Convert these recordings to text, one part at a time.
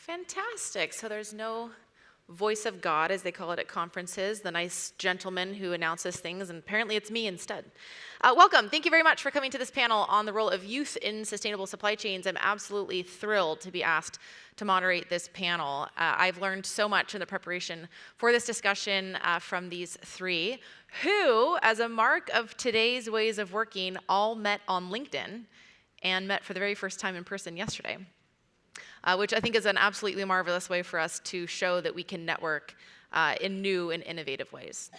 Fantastic. So there's no voice of God, as they call it at conferences, the nice gentleman who announces things, and apparently it's me instead. Welcome. Thank you very much for coming to this panel on the role of youth in sustainable supply chains. I'm absolutely thrilled to be asked to moderate this panel. I've learned so much in the preparation for this discussion from these three, who, as a mark of today's ways of working, all met on LinkedIn and met for the very first time in person yesterday. Which I think is an absolutely marvelous way for us to show that we can network in new and innovative ways.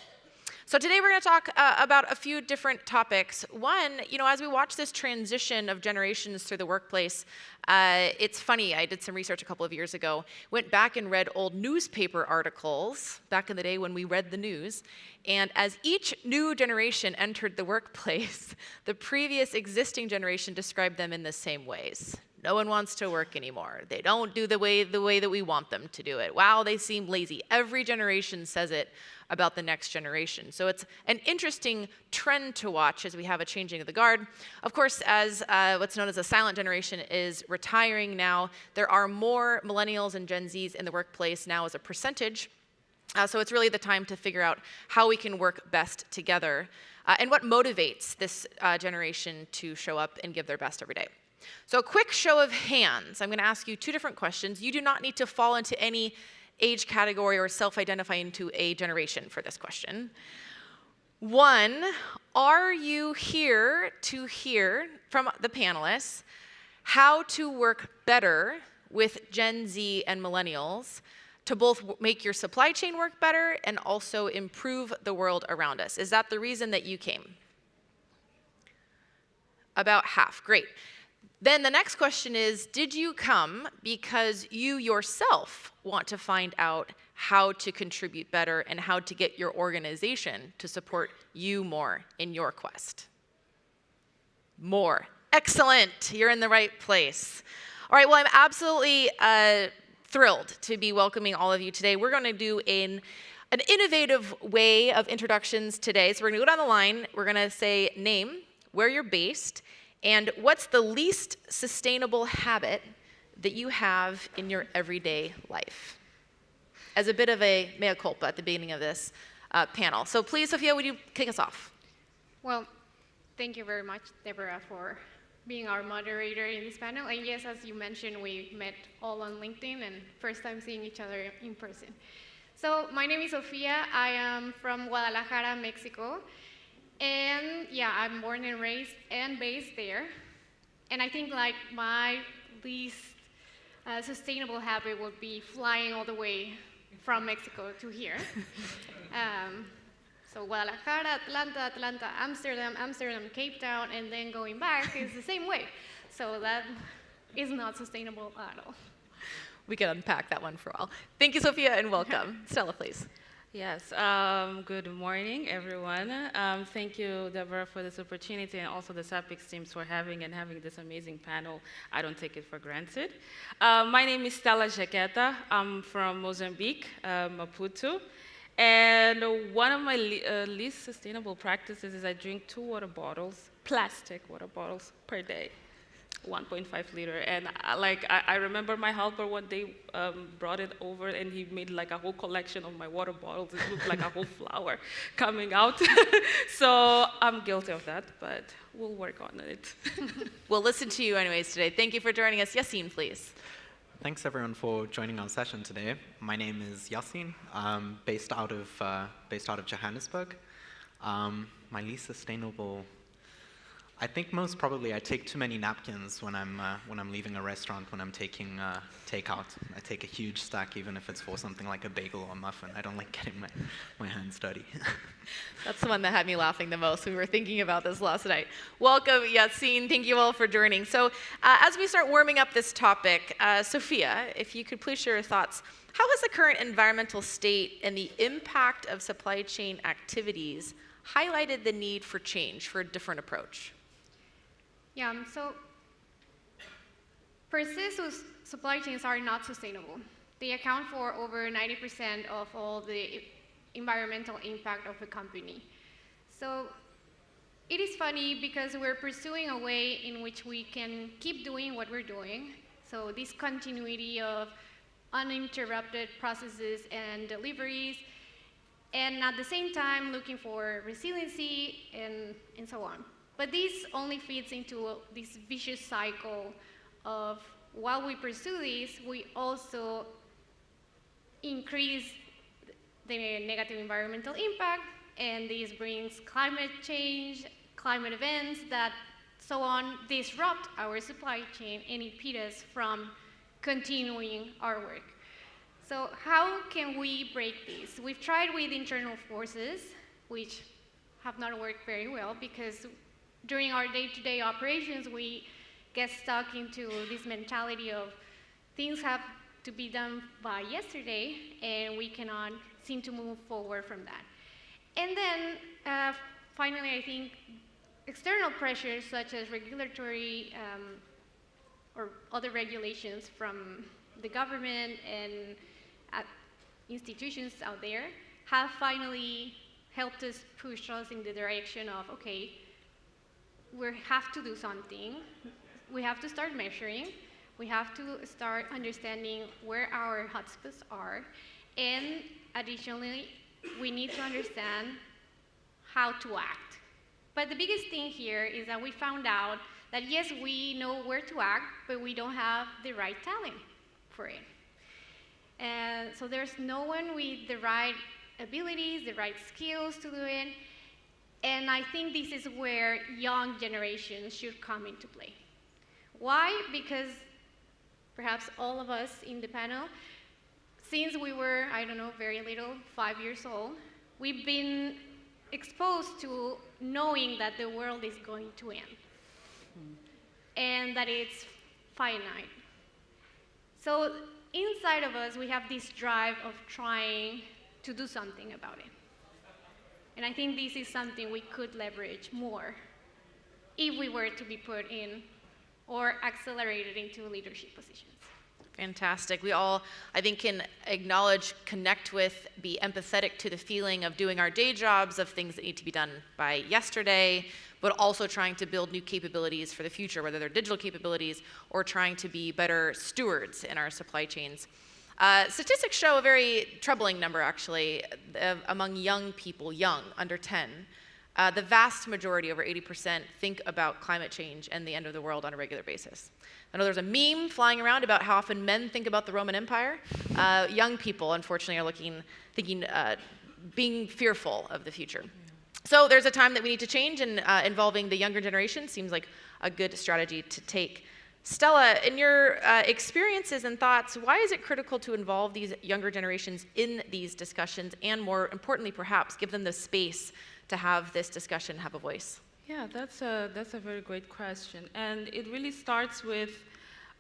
So today we're going to talk about a few different topics. One, as we watch this transition of generations through the workplace, it's funny, I did some research a couple of years ago, went back and read old newspaper articles back in the day when we read the news, and as each new generation entered the workplace, the previous existing generation described them in the same ways. No one wants to work anymore. They don't do the way that we want them to do it. Wow, they seem lazy. Every generation says it about the next generation. So it's an interesting trend to watch as we have a changing of the guard. Of course, as what's known as a silent generation is retiring now, there are more millennials and Gen Zs in the workplace now as a percentage. So it's really the time to figure out how we can work best together and what motivates this generation to show up and give their best every day. So a quick show of hands. I'm going to ask you two different questions. You do not need to fall into any age category or self-identify into a generation for this question. One, are you here to hear from the panelists how to work better with Gen Z and millennials to both make your supply chain work better and also improve the world around us? Is that the reason that you came? About half. Great. Then the next question is, did you come because you yourself want to find out how to contribute better and how to get your organization to support you more in your quest? More. Excellent. You're in the right place. All right, well, I'm absolutely thrilled to be welcoming all of you today. We're going to do an innovative way of introductions today. So we're going to go down the line. We're going to say name, where you're based, and what's the least sustainable habit that you have in your everyday life? As a bit of a mea culpa at the beginning of this panel. So please, Sofia, would you kick us off? Well, thank you very much, Deborah, for being our moderator in this panel. And yes, as you mentioned, we met all on LinkedIn and first time seeing each other in person. So my name is Sofia. I am from Guadalajara, Mexico. And yeah, I'm born and raised and based there. And I think like my least sustainable habit would be flying all the way from Mexico to here. So Guadalajara, Atlanta, Amsterdam, Cape Town, and then going back is the same way. So that is not sustainable at all. We can unpack that one for all. Thank you, Sofia, and welcome. Stella, please. Yes, good morning, everyone. Thank you, Deborah, for this opportunity, and also the SAPICS teams for having this amazing panel. I don't take it for granted. My name is Stela Jaqueta. I'm from Mozambique, Maputo. And one of my least sustainable practices is I drink 2 water bottles, plastic water bottles, per day. 1.5 liter, and I remember my helper one day brought it over and he made like a whole collection of my water bottles. It looked like a whole flower coming out. So I'm guilty of that, but we'll work on it. We'll listen to you anyways today. Thank you for joining us. Yaseen, please. Thanks everyone for joining our session today. My name is Yaseen. I'm based out of Johannesburg. My least sustainable. I think most probably I take too many napkins when I'm leaving a restaurant, when I'm taking takeout. I take a huge stack, even if it's for something like a bagel or a muffin. I don't like getting my hands dirty. That's the one that had me laughing the most. We were thinking about this last night. Welcome, Yaseen. Thank you all for joining. So as we start warming up this topic, Sofia, if you could please share your thoughts. How has the current environmental state and the impact of supply chain activities highlighted the need for change, for a different approach? Yeah, so per se, supply chains are not sustainable. They account for over 90% of all the environmental impact of a company. So it is funny because we're pursuing a way in which we can keep doing what we're doing. So this continuity of uninterrupted processes and deliveries, and at the same time looking for resiliency and so on. But this only feeds into this vicious cycle of, while we pursue this, we also increase the negative environmental impact, and this brings climate change, climate events that so on disrupt our supply chain and impede us from continuing our work. So how can we break this? We've tried with internal forces, which have not worked very well, because during our day-to-day operations, we get stuck into this mentality of things have to be done by yesterday, and we cannot seem to move forward from that. And then, finally, I think external pressures such as regulatory or other regulations from the government and institutions out there have finally helped us push us in the direction of, okay, we have to do something. We have to start measuring. We have to start understanding where our hotspots are. And additionally, we need to understand how to act. But the biggest thing here is that we found out that yes, we know where to act, but we don't have the right talent for it. And so there's no one with the right abilities, the right skills to do it. And I think this is where young generations should come into play. Why? Because perhaps all of us in the panel, since we were, I don't know, very little, 5 years old, we've been exposed to knowing that the world is going to end and that it's finite. So inside of us, we have this drive of trying to do something about it. And I think this is something we could leverage more if we were to be put in or accelerated into leadership positions. Fantastic. We all, I think, can acknowledge, connect with, be empathetic to the feeling of doing our day jobs, of things that need to be done by yesterday, but also trying to build new capabilities for the future, whether they're digital capabilities or trying to be better stewards in our supply chains. Statistics show a very troubling number, actually, among young people, under 10. The vast majority, over 80%, think about climate change and the end of the world on a regular basis. I know there's a meme flying around about how often men think about the Roman Empire. Young people, unfortunately, are thinking, being fearful of the future. So there's a time that we need to change, and involving the younger generation seems like a good strategy to take. Stela, in your experiences and thoughts, why is it critical to involve these younger generations in these discussions, and more importantly, perhaps, give them the space to have this discussion, have a voice? Yeah, that's a very great question. And it really starts with,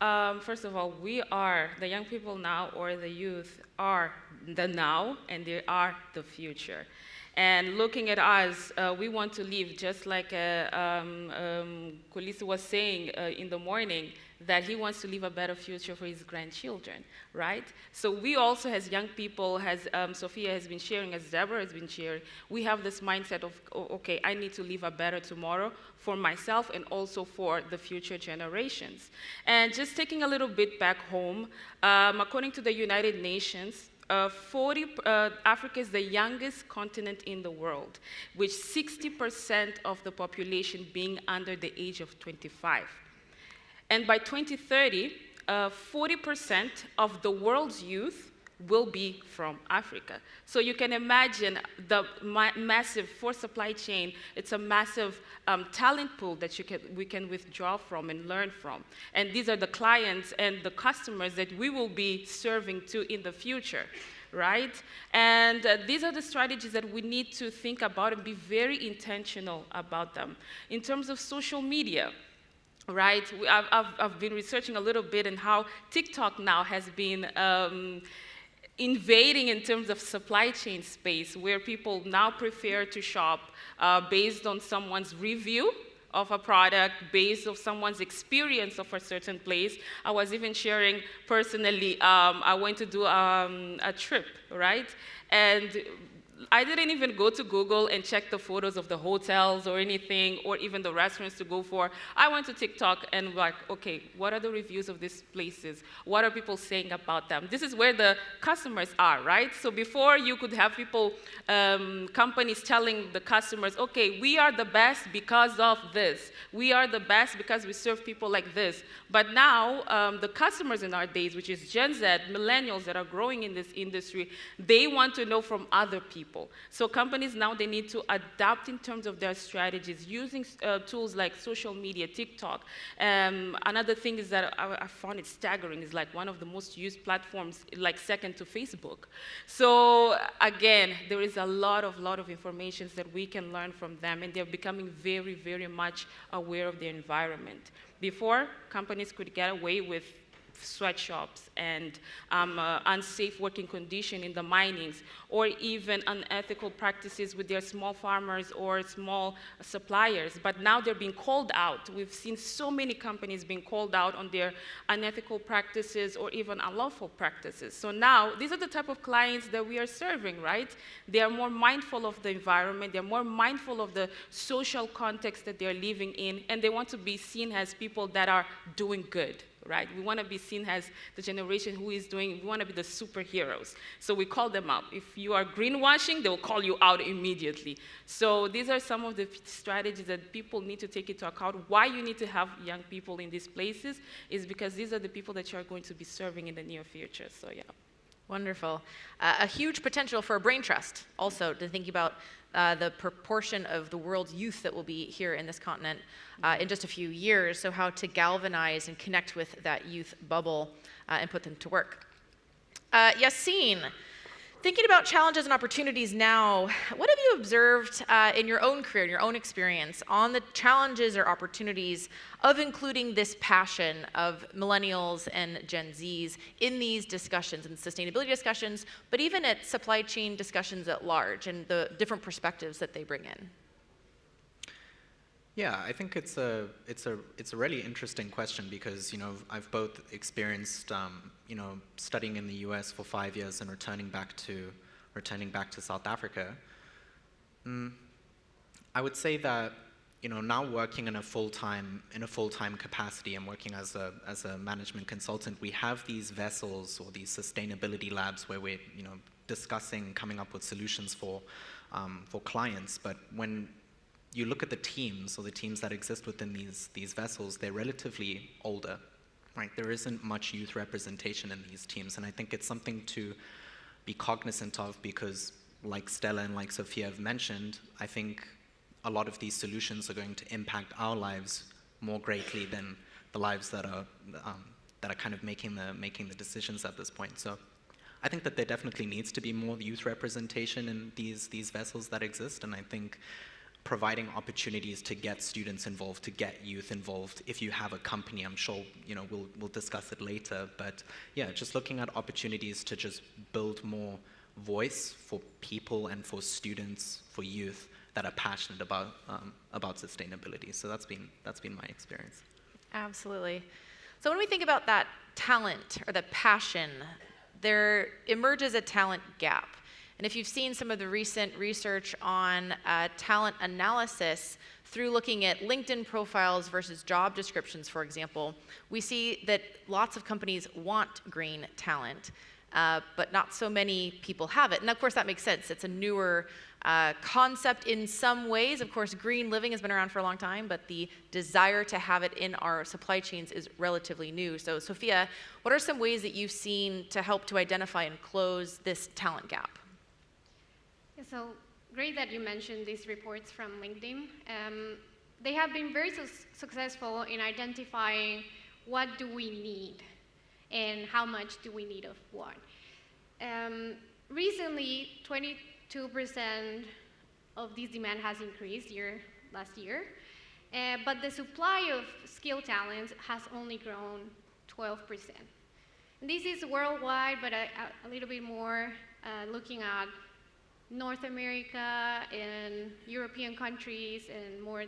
first of all, we are, the young people now, or the youth, are the now, and they are the future. And looking at us, we want to live just like Kulisi was saying in the morning, that he wants to leave a better future for his grandchildren, right? So we also, as young people, as Sofia has been sharing, as Deborah has been sharing, we have this mindset of, okay, I need to leave a better tomorrow for myself and also for the future generations. And just taking a little bit back home, according to the United Nations, Africa is the youngest continent in the world, with 60% of the population being under the age of 25. And by 2030, 40% of the world's youth will be from Africa. So you can imagine the massive, for supply chain, it's a massive talent pool that we can withdraw from and learn from. And these are the clients and the customers that we will be serving to in the future, right? And these are the strategies that we need to think about and be very intentional about them. In terms of social media, right? I've been researching a little bit on how TikTok now has been invading in terms of supply chain space, where people now prefer to shop based on someone's review of a product, based on someone's experience of a certain place. I was even sharing personally, I went to do a trip, right? And I didn't even go to Google and check the photos of the hotels or anything, or even the restaurants to go for. I went to TikTok and like, okay, what are the reviews of these places? What are people saying about them? This is where the customers are, right? So before you could have people, companies telling the customers, okay, we are the best because of this. We are the best because we serve people like this. But now, the customers in our days, which is Gen Z, millennials that are growing in this industry, they want to know from other people. So companies now, they need to adapt in terms of their strategies, using tools like social media, TikTok. Another thing is that I found it staggering, is like one of the most used platforms, like second to Facebook. So again, there is a lot of information that we can learn from them, and they're becoming very, very much aware of their environment. Before, companies could get away with sweatshops and unsafe working condition in the minings, or even unethical practices with their small farmers or small suppliers. But now they're being called out. We've seen so many companies being called out on their unethical practices or even unlawful practices. So now, these are the type of clients that we are serving, right? They are more mindful of the environment, they're more mindful of the social context that they're living in, and they want to be seen as people that are doing good. Right? We want to be seen as the generation who is doing, we want to be the superheroes. So we call them up. If you are greenwashing, they will call you out immediately. So these are some of the strategies that people need to take into account. Why you need to have young people in these places is because these are the people that you are going to be serving in the near future. So yeah. Wonderful. A huge potential for a brain trust also, to think about the proportion of the world's youth that will be here in this continent in just a few years, so how to galvanize and connect with that youth bubble and put them to work. Yaseen, thinking about challenges and opportunities now, what have you observed in your own career, in your own experience, on the challenges or opportunities of including this passion of millennials and Gen Zs in these discussions, and sustainability discussions, but even at supply chain discussions at large, and the different perspectives that they bring in? Yeah, I think it's a really interesting question, because I've both experienced studying in the U.S. for 5 years and returning back to South Africa. I would say that now working in a full-time capacity and working as a management consultant, we have these vessels or these sustainability labs where we're discussing, coming up with solutions for clients. But when you look at the teams, or the teams that exist within these vessels, they're relatively older, right? There isn't much youth representation in these teams, and I think it's something to be cognizant of, because like Stela and like Sofia have mentioned, I think a lot of these solutions are going to impact our lives more greatly than the lives that are kind of making the decisions at this point. So I think that there definitely needs to be more youth representation in these vessels that exist, and I think providing opportunities to get students involved, to get youth involved. If you have a company, I'm sure we'll discuss it later, but yeah, just looking at opportunities to just build more voice for people and for students, for youth that are passionate about sustainability. So that's been my experience. Absolutely. So when we think about that talent or the passion, there emerges a talent gap. And if you've seen some of the recent research on talent analysis through looking at LinkedIn profiles versus job descriptions, for example, we see that lots of companies want green talent, but not so many people have it. And of course, that makes sense. It's a newer concept in some ways. Of course, green living has been around for a long time, but the desire to have it in our supply chains is relatively new. So, Sofia, what are some ways that you've seen to help to identify and close this talent gap? So great that you mentioned these reports from LinkedIn. They have been very successful in identifying what do we need and how much do we need of what. Recently, 22% of this demand has increased last year, but the supply of skilled talent has only grown 12%. And this is worldwide, but a little bit more looking at North America and European countries and more